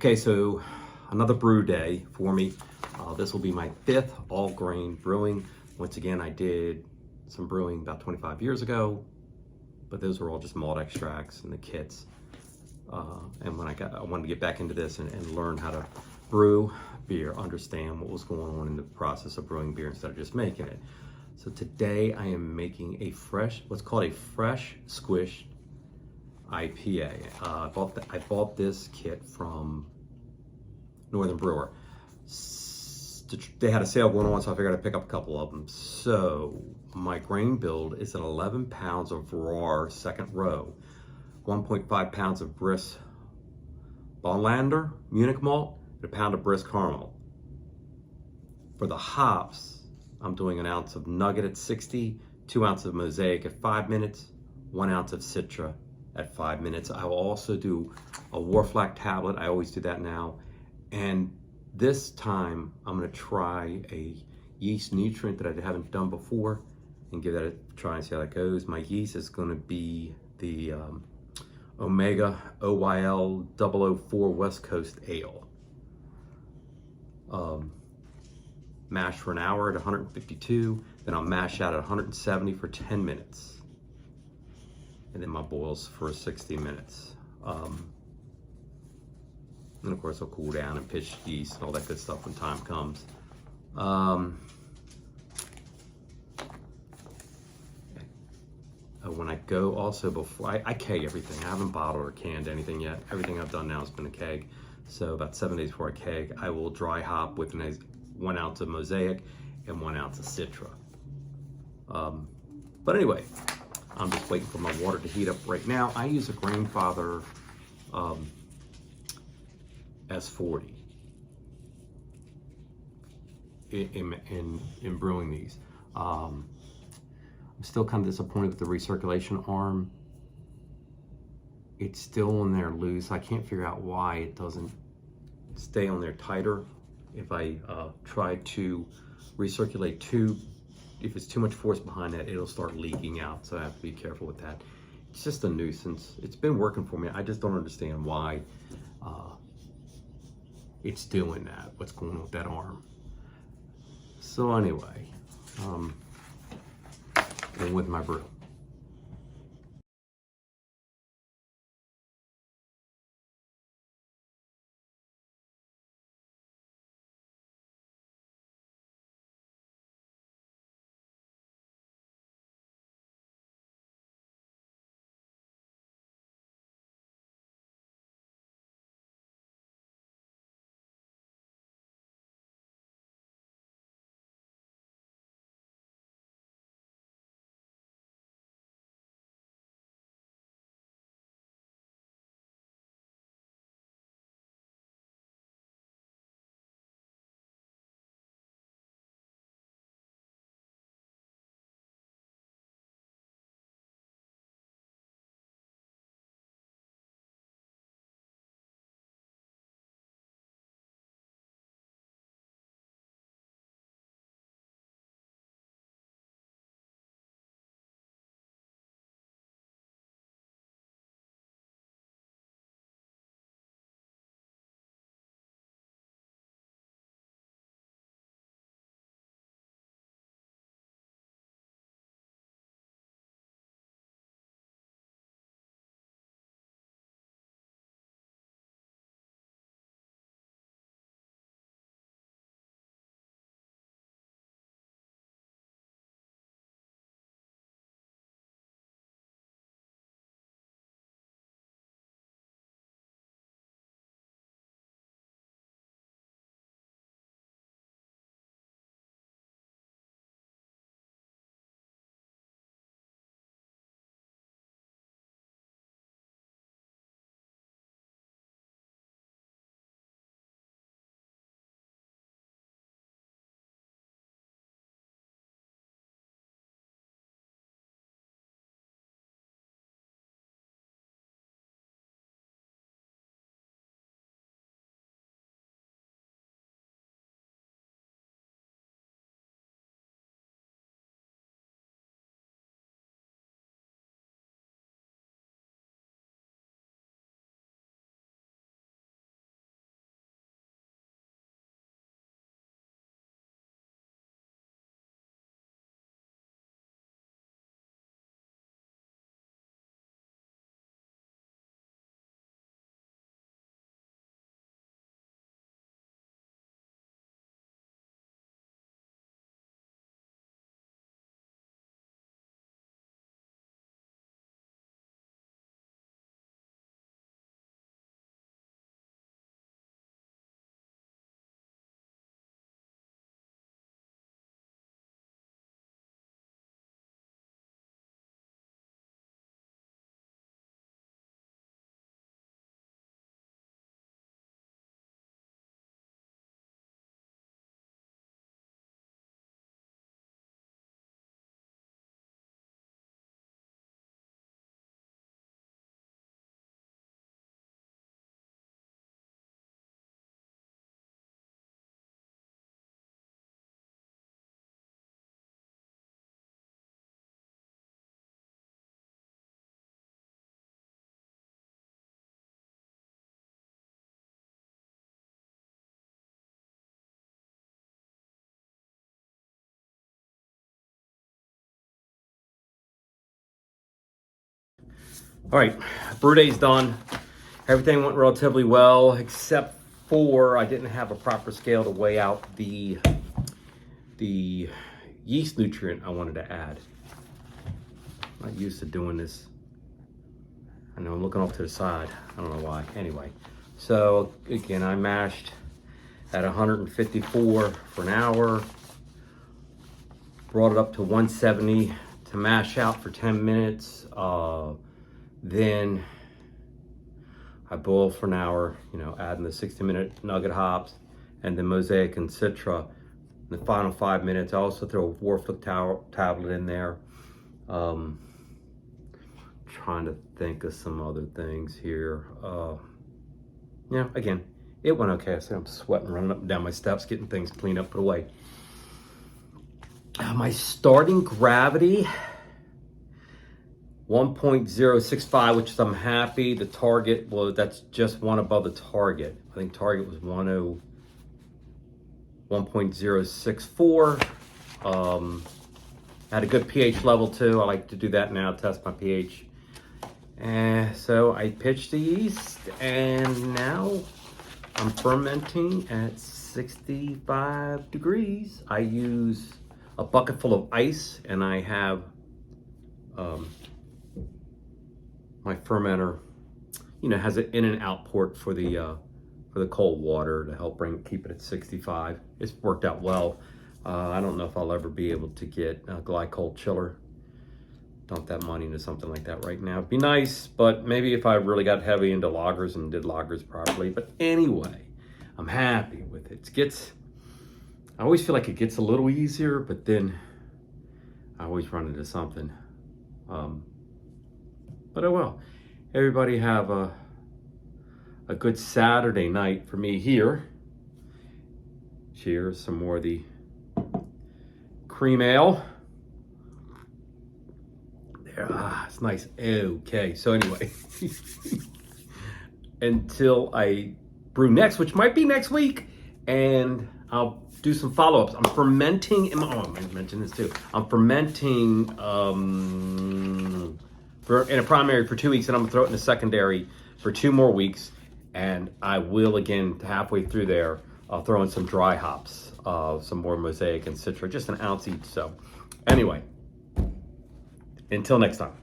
Okay, so another brew day for me. This will be my 5th all grain brewing. Once again, I did some brewing about 25 years ago, but those were all just malt extracts and the kits. And when I wanted to get back into this and learn how to brew beer, understand what was going on in the process of brewing beer instead of just making it. So today I am making a what's called a fresh squished IPA. I bought this kit from Northern Brewer. They had a sale going on, so I figured I'd pick up a couple of them. So my grain build is an 11 pounds of Rahr second row, 1.5 pounds of Briess Bonlander Munich Malt, and a pound of Briess Caramel. For the hops, I'm doing an ounce of Nugget at 60, 2 ounces of Mosaic at 5 minutes, 1 ounce of Citra at 5 minutes. I will also do a Warflack tablet. I always do that now. And this time I'm gonna try a yeast nutrient that I haven't done before and give that a try and see how that goes. My yeast is gonna be the Omega OYL 004 West Coast Ale. Mash for an hour at 152, then I'll mash out at 170 for 10 minutes. And then my boils for 60 minutes. And of course it'll cool down and pitch yeast and all that good stuff when time comes. When I go also before, I keg everything. I haven't bottled or canned anything yet. Everything I've done now has been a keg. So about 7 days before I keg, I will dry hop with 1 ounce of Mosaic and 1 ounce of Citra. But anyway, I'm just waiting for my water to heat up right now. I use a Grandfather S40 in brewing these. I'm still kind of disappointed with the recirculation arm. It's still on there loose. I can't figure out why it doesn't stay on there tighter. If I try to recirculate if it's too much force behind that, it'll start leaking out. So I have to be careful with that. It's just a nuisance. It's been working for me. I just don't understand why it's doing that, what's going on with that arm. So anyway, and with my brew. All right, brew day's done. Everything went relatively well, except for I didn't have a proper scale to weigh out the yeast nutrient I wanted to add. I'm not used to doing this. I know I'm looking off to the side. I don't know why. Anyway, so again, I mashed at 154 for an hour. Brought it up to 170 to mash out for 10 minutes. Then I boiled for an hour, you know, adding the 60-minute Nugget hops and the Mosaic and Citra. In the final 5 minutes, I also throw a Warflick tablet in there. Trying to think of some other things here. Yeah, again, it went okay. I said I'm sweating, running up and down my steps, getting things cleaned up, put away. My starting gravity, 1.065, which is I'm happy. The target was, that's just one above the target. I think target was 1.064. Had a good pH level too. I like to do that now, test my pH. So I pitched the yeast, and now I'm fermenting at 65 degrees. I use a bucket full of ice, and I have my fermenter, you know, has an in and out port for the cold water to help keep it at 65. It's worked out well. I don't know if I'll ever be able to get a glycol chiller. Dump that money into something like that right now. It'd be nice, but maybe if I really got heavy into lagers and did lagers properly. But anyway, I'm happy with it. I always feel like it gets a little easier, but then I always run into something. But oh well. Everybody have a good Saturday night for me here. Cheers, some more of the cream ale. There, it's nice. Okay, so anyway, until I brew next, which might be next week, and I'll do some follow-ups. I'm fermenting, I mentioned this too. I'm fermenting in a primary for 2 weeks, and I'm gonna throw it in a secondary for 2 more weeks. And I will, again, halfway through there, I'll throw in some dry hops, some more Mosaic and Citra, just an ounce each. So anyway, until next time.